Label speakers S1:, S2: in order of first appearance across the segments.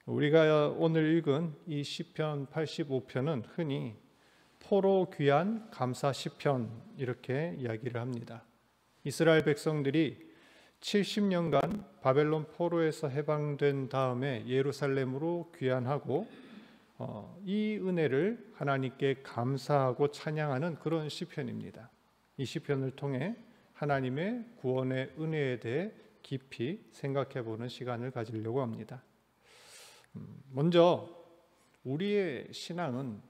S1: 우리가 오늘 읽은 이 시편 85편은 흔히 포로 귀한 감사 시편 이렇게 이야기를 합니다. 이스라엘 백성들이 70년간 바벨론 포로에서 해방된 다음에 예루살렘으로 귀환하고 이 은혜를 하나님께 감사하고 찬양하는 그런 시편입니다. 이 시편을 통해 하나님의 구원의 은혜에 대해 깊이 생각해 보는 시간을 가지려고 합니다. 먼저 우리의 신앙은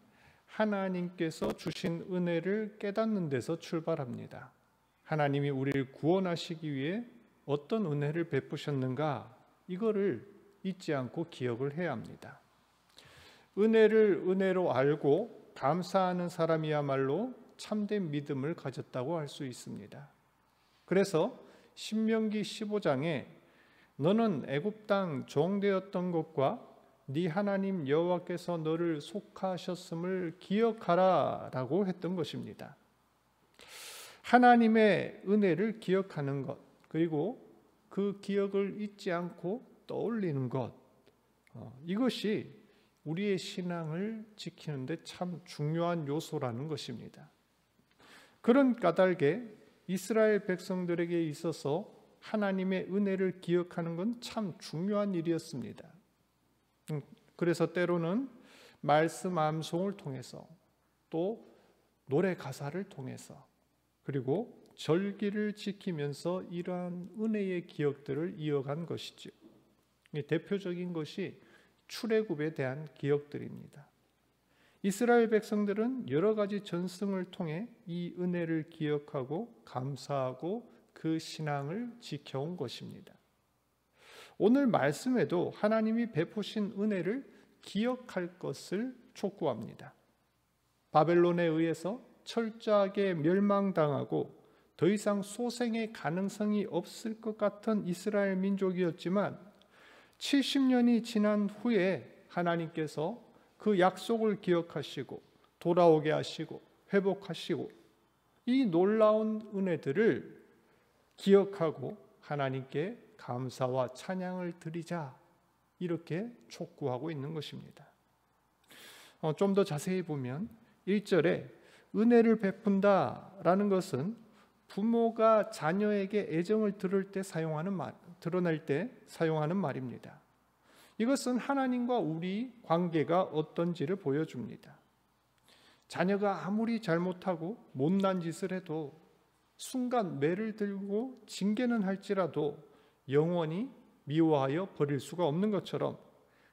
S1: 하나님께서 주신 은혜를 깨닫는 데서 출발합니다. 하나님이 우리를 구원하시기 위해 어떤 은혜를 베푸셨는가, 이거를 잊지 않고 기억을 해야 합니다. 은혜를 은혜로 알고 감사하는 사람이야말로 참된 믿음을 가졌다고 할 수 있습니다. 그래서 신명기 15장에 너는 애굽 땅 종되었던 것과 네 하나님 여호와께서 너를 속하셨음을 기억하라 라고 했던 것입니다. 하나님의 은혜를 기억하는 것, 그리고 그 기억을 잊지 않고 떠올리는 것, 이것이 우리의 신앙을 지키는 데 참 중요한 요소라는 것입니다. 그런 까닭에 이스라엘 백성들에게 있어서 하나님의 은혜를 기억하는 건 참 중요한 일이었습니다. 그래서 때로는 말씀 암송을 통해서, 또 노래 가사를 통해서, 그리고 절기를 지키면서 이러한 은혜의 기억들을 이어간 것이죠. 대표적인 것이 출애굽에 대한 기억들입니다. 이스라엘 백성들은 여러 가지 전승을 통해 이 은혜를 기억하고 감사하고 그 신앙을 지켜온 것입니다. 오늘 말씀에도 하나님이 베푸신 은혜를 기억할 것을 촉구합니다. 바벨론에 의해서 철저하게 멸망당하고 더 이상 소생의 가능성이 없을 것 같은 이스라엘 민족이었지만 70년이 지난 후에 하나님께서 그 약속을 기억하시고 돌아오게 하시고 회복하시고 이 놀라운 은혜들을 기억하고 하나님께 감사와 찬양을 드리자, 이렇게 촉구하고 있는 것입니다. 좀 더 자세히 보면 1절에 은혜를 베푼다라는 것은 부모가 자녀에게 애정을 드러낼 때 사용하는 말입니다. 이것은 하나님과 우리 관계가 어떤지를 보여줍니다. 자녀가 아무리 잘못하고 못난 짓을 해도 순간 매를 들고 징계는 할지라도 영원히 미워하여 버릴 수가 없는 것처럼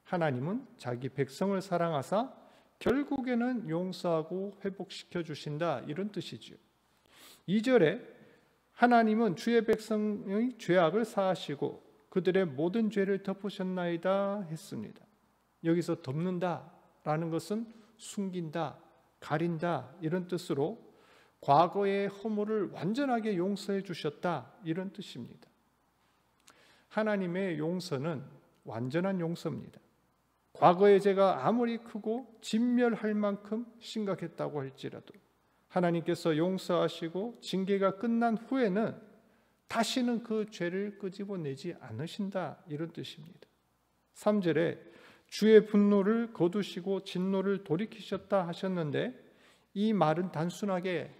S1: 하나님은 자기 백성을 사랑하사 결국에는 용서하고 회복시켜 주신다, 이런 뜻이죠. 2절에 하나님은 주의 백성의 죄악을 사하시고 그들의 모든 죄를 덮으셨나이다 했습니다. 여기서 덮는다 라는 것은 숨긴다, 가린다, 이런 뜻으로 과거의 허물을 완전하게 용서해 주셨다, 이런 뜻입니다. 하나님의 용서는 완전한 용서입니다. 과거의 죄가 아무리 크고 진멸할 만큼 심각했다고 할지라도 하나님께서 용서하시고 징계가 끝난 후에는 다시는 그 죄를 끄집어내지 않으신다, 이런 뜻입니다. 3절에 주의 분노를 거두시고 진노를 돌이키셨다 하셨는데, 이 말은 단순하게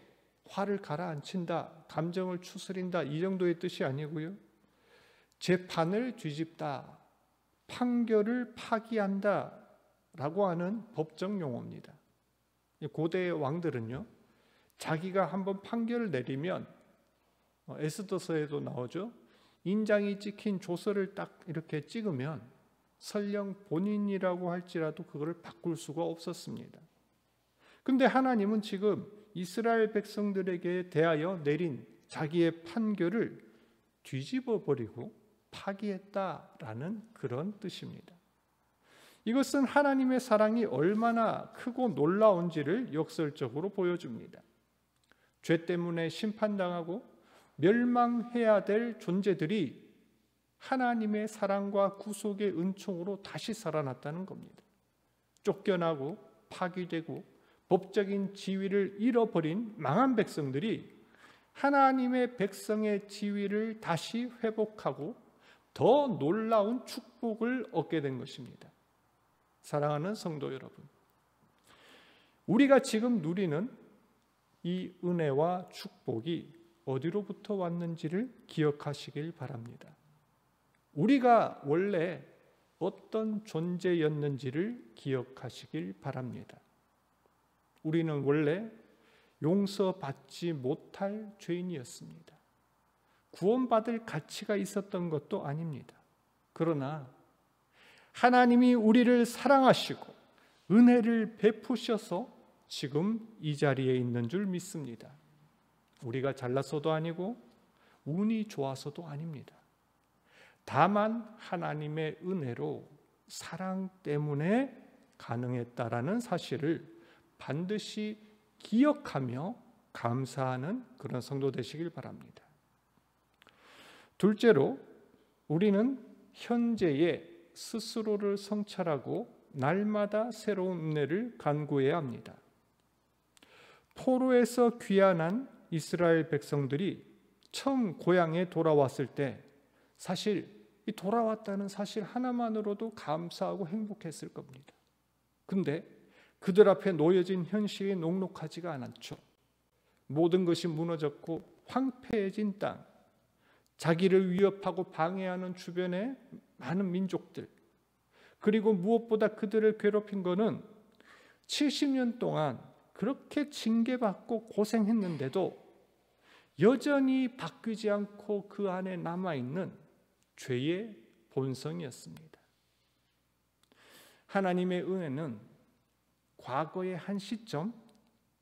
S1: 화를 가라앉힌다, 감정을 추스린다, 이 정도의 뜻이 아니고요, 재판을 뒤집다, 판결을 파기한다 라고 하는 법정 용어입니다. 고대의 왕들은요, 자기가 한번 판결을 내리면, 에스더서에도 나오죠, 인장이 찍힌 조서를 딱 이렇게 찍으면 설령 본인이라고 할지라도 그걸 바꿀 수가 없었습니다. 그런데 하나님은 지금 이스라엘 백성들에게 대하여 내린 자기의 판결을 뒤집어 버리고 파기했다라는 그런 뜻입니다. 이것은 하나님의 사랑이 얼마나 크고 놀라운지를 역설적으로 보여줍니다. 죄 때문에 심판당하고 멸망해야 될 존재들이 하나님의 사랑과 구속의 은총으로 다시 살아났다는 겁니다. 쫓겨나고 파기되고 법적인 지위를 잃어버린 망한 백성들이 하나님의 백성의 지위를 다시 회복하고 더 놀라운 축복을 얻게 된 것입니다. 사랑하는 성도 여러분, 우리가 지금 누리는 이 은혜와 축복이 어디로부터 왔는지를 기억하시길 바랍니다. 우리가 원래 어떤 존재였는지를 기억하시길 바랍니다. 우리는 원래 용서받지 못할 죄인이었습니다. 구원받을 가치가 있었던 것도 아닙니다. 그러나 하나님이 우리를 사랑하시고 은혜를 베푸셔서 지금 이 자리에 있는 줄 믿습니다. 우리가 잘나서도 아니고 운이 좋아서도 아닙니다. 다만 하나님의 은혜로 사랑 때문에 가능했다라는 사실을 반드시 기억하며 감사하는 그런 성도 되시길 바랍니다. 둘째로, 우리는 현재에 스스로를 성찰하고 날마다 새로운 은혜를 간구해야 합니다. 포로에서 귀환한 이스라엘 백성들이 처음 고향에 돌아왔을 때 사실 이 돌아왔다는 사실 하나만으로도 감사하고 행복했을 겁니다. 근데 그들 앞에 놓여진 현실이 녹록하지가 않았죠. 모든 것이 무너졌고 황폐해진 땅, 자기를 위협하고 방해하는 주변의 많은 민족들, 그리고 무엇보다 그들을 괴롭힌 것은 70년 동안 그렇게 징계받고 고생했는데도 여전히 바뀌지 않고 그 안에 남아있는 죄의 본성이었습니다. 하나님의 은혜는 과거의 한 시점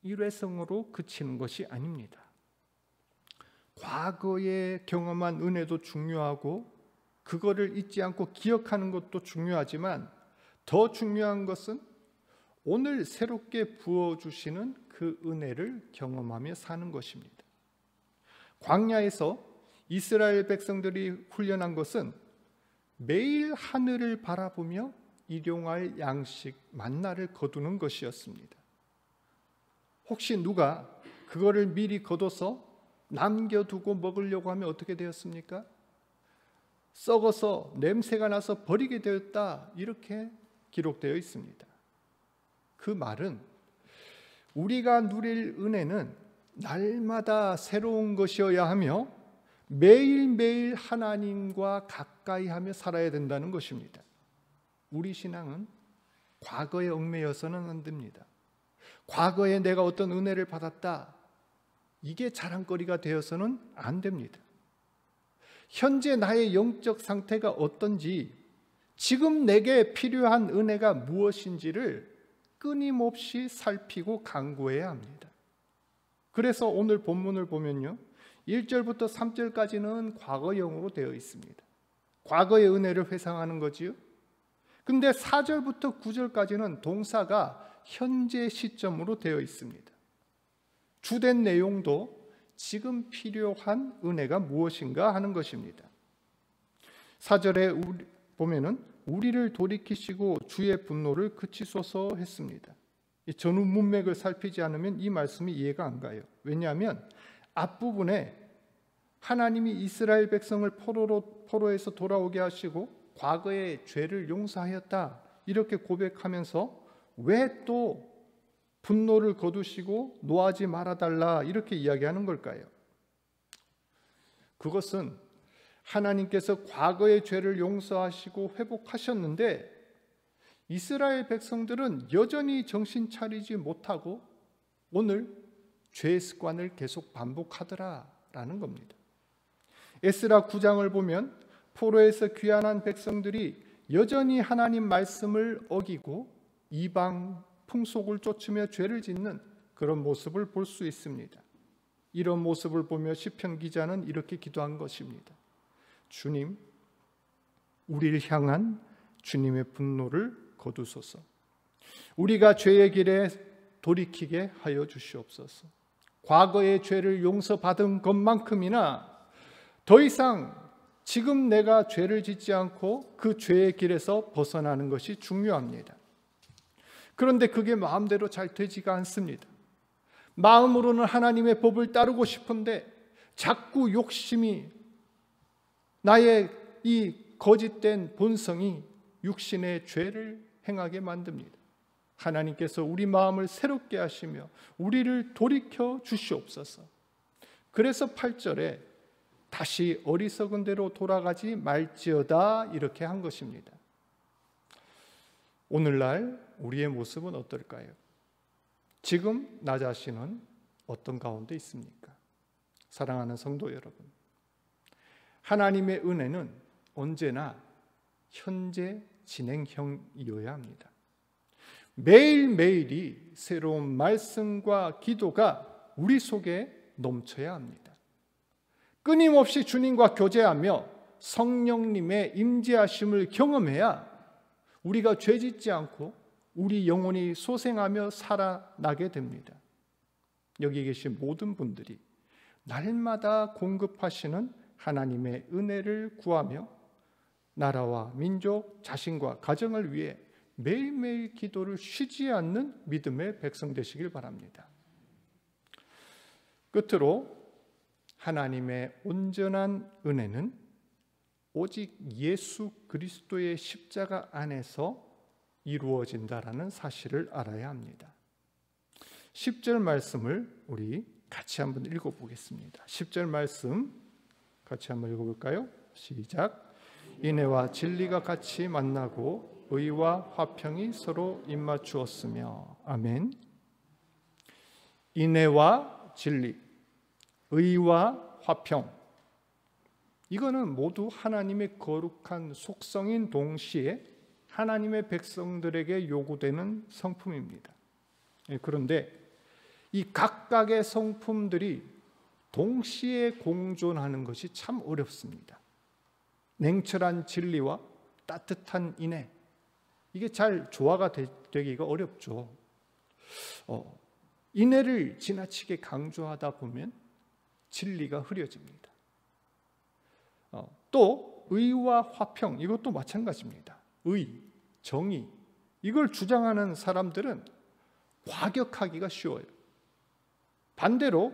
S1: 일회성으로 그치는 것이 아닙니다. 과거에 경험한 은혜도 중요하고 그거를 잊지 않고 기억하는 것도 중요하지만 더 중요한 것은 오늘 새롭게 부어주시는 그 은혜를 경험하며 사는 것입니다. 광야에서 이스라엘 백성들이 훈련한 것은 매일 하늘을 바라보며 일용할 양식 만나를 거두는 것이었습니다. 혹시 누가 그거를 미리 거둬서 남겨두고 먹으려고 하면 어떻게 되었습니까? 썩어서 냄새가 나서 버리게 되었다, 이렇게 기록되어 있습니다. 그 말은 우리가 누릴 은혜는 날마다 새로운 것이어야 하며 매일매일 하나님과 가까이 하며 살아야 된다는 것입니다. 우리 신앙은 과거에 얽매여서는 안 됩니다. 과거에 내가 어떤 은혜를 받았다, 이게 자랑거리가 되어서는 안 됩니다. 현재 나의 영적 상태가 어떤지, 지금 내게 필요한 은혜가 무엇인지를 끊임없이 살피고 간구해야 합니다. 그래서 오늘 본문을 보면요, 1절부터 3절까지는 과거형으로 되어 있습니다. 과거의 은혜를 회상하는 거지요. 근데 4절부터 9절까지는 동사가 현재 시점으로 되어 있습니다. 주된 내용도 지금 필요한 은혜가 무엇인가 하는 것입니다. 4절에 보면은 우리를 돌이키시고 주의 분노를 그치소서 했습니다. 이 전후 문맥을 살피지 않으면 이 말씀이 이해가 안 가요. 왜냐하면 앞부분에 하나님이 이스라엘 백성을 포로에서 돌아오게 하시고 과거의 죄를 용서하였다, 이렇게 고백하면서 왜 또 분노를 거두시고 노하지 말아달라, 이렇게 이야기하는 걸까요? 그것은 하나님께서 과거의 죄를 용서하시고 회복하셨는데 이스라엘 백성들은 여전히 정신 차리지 못하고 오늘 죄의 습관을 계속 반복하더라라는 겁니다. 에스라 9장을 보면 포로에서 귀환한 백성들이 여전히 하나님 말씀을 어기고 이방 풍속을 쫓으며 죄를 짓는 그런 모습을 볼 수 있습니다. 이런 모습을 보며 시편 기자는 이렇게 기도한 것입니다. 주님, 우리를 향한 주님의 분노를 거두소서. 우리가 죄의 길에 돌이키게 하여 주시옵소서. 과거의 죄를 용서받은 것만큼이나 더 이상 지금 내가 죄를 짓지 않고 그 죄의 길에서 벗어나는 것이 중요합니다. 그런데 그게 마음대로 잘 되지가 않습니다. 마음으로는 하나님의 법을 따르고 싶은데 자꾸 욕심이, 나의 이 거짓된 본성이 육신의 죄를 행하게 만듭니다. 하나님께서 우리 마음을 새롭게 하시며 우리를 돌이켜 주시옵소서. 그래서 8절에 다시 어리석은 대로 돌아가지 말지어다 이렇게 한 것입니다. 오늘날 우리의 모습은 어떨까요? 지금 나 자신은 어떤 가운데 있습니까? 사랑하는 성도 여러분, 하나님의 은혜는 언제나 현재 진행형이어야 합니다. 매일매일이 새로운 말씀과 기도가 우리 속에 넘쳐야 합니다. 끊임없이 주님과 교제하며 성령님의 임재하심을 경험해야 우리가 죄짓지 않고 우리 영혼이 소생하며 살아나게 됩니다. 여기 계신 모든 분들이 날마다 공급하시는 하나님의 은혜를 구하며 나라와 민족, 자신과 가정을 위해 매일매일 기도를 쉬지 않는 믿음의 백성 되시길 바랍니다. 끝으로 하나님의 온전한 은혜는 오직 예수 그리스도의 십자가 안에서 이루어진다라는 사실을 알아야 합니다. 10절 말씀을 우리 같이 한번 읽어보겠습니다. 10절 말씀 같이 한번 읽어볼까요? 시작. 인애와 진리가 같이 만나고 의와 화평이 서로 입맞추었으며. 아멘. 인애와 진리, 의와 화평, 이거는 모두 하나님의 거룩한 속성인 동시에 하나님의 백성들에게 요구되는 성품입니다. 그런데 이 각각의 성품들이 동시에 공존하는 것이 참 어렵습니다. 냉철한 진리와 따뜻한 인애, 이게 잘 조화가 되기가 어렵죠. 인애를 지나치게 강조하다 보면 진리가 흐려집니다. 또 의와 화평, 이것도 마찬가지입니다. 의, 정의, 이걸 주장하는 사람들은 과격하기가 쉬워요. 반대로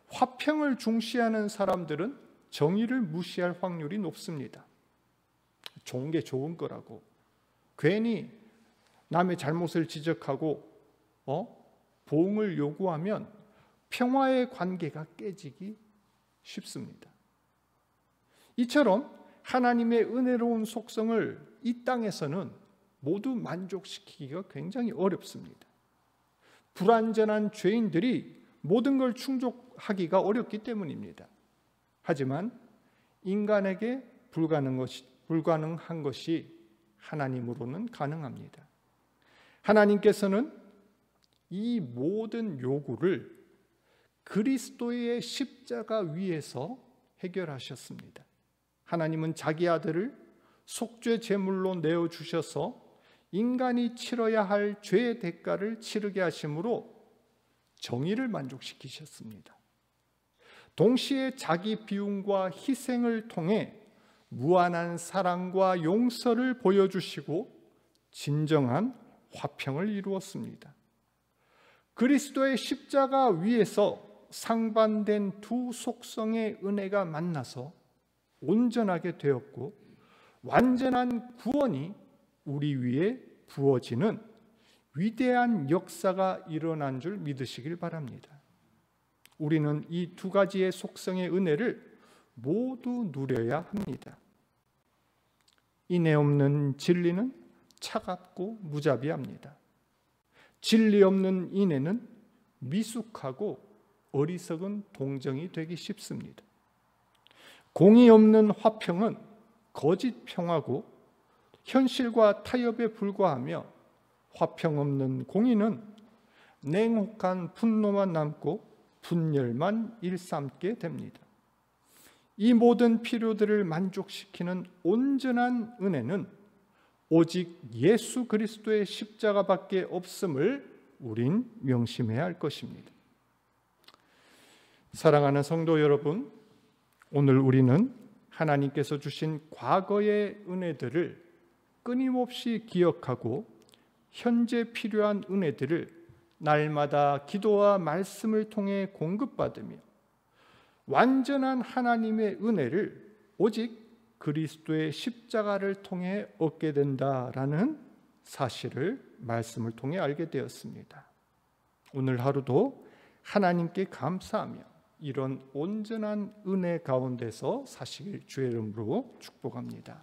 S1: 화평을 중시하는 사람들은 정의를 무시할 확률이 높습니다. 좋은 게 좋은 거라고 괜히 남의 잘못을 지적하고 보응을 요구하면 평화의 관계가 깨지기 쉽습니다. 이처럼 하나님의 은혜로운 속성을 이 땅에서는 모두 만족시키기가 굉장히 어렵습니다. 불완전한 죄인들이 모든 걸 충족하기가 어렵기 때문입니다. 하지만 인간에게 불가능한 것이 하나님으로는 가능합니다. 하나님께서는 이 모든 요구를 그리스도의 십자가 위에서 해결하셨습니다. 하나님은 자기 아들을 속죄 제물로 내어주셔서 인간이 치러야 할 죄의 대가를 치르게 하심으로 정의를 만족시키셨습니다. 동시에 자기 비움과 희생을 통해 무한한 사랑과 용서를 보여주시고 진정한 화평을 이루었습니다. 그리스도의 십자가 위에서 상반된 두 속성의 은혜가 만나서 온전하게 되었고 완전한 구원이 우리 위에 부어지는 위대한 역사가 일어난 줄 믿으시길 바랍니다. 우리는 이 두 가지의 속성의 은혜를 모두 누려야 합니다. 인애 없는 진리는 차갑고 무자비합니다. 진리 없는 인애는 미숙하고 어리석은 동정이 되기 쉽습니다. 공의 없는 화평은 거짓 평화고 현실과 타협에 불과하며 화평 없는 공의는 냉혹한 분노만 남고 분열만 일삼게 됩니다. 이 모든 필요들을 만족시키는 온전한 은혜는 오직 예수 그리스도의 십자가밖에 없음을 우린 명심해야 할 것입니다. 사랑하는 성도 여러분, 오늘 우리는 하나님께서 주신 과거의 은혜들을 끊임없이 기억하고 현재 필요한 은혜들을 날마다 기도와 말씀을 통해 공급받으며 완전한 하나님의 은혜를 오직 그리스도의 십자가를 통해 얻게 된다라는 사실을 말씀을 통해 알게 되었습니다. 오늘 하루도 하나님께 감사하며 이런 온전한 은혜 가운데서 사시길 주의 이름으로 축복합니다.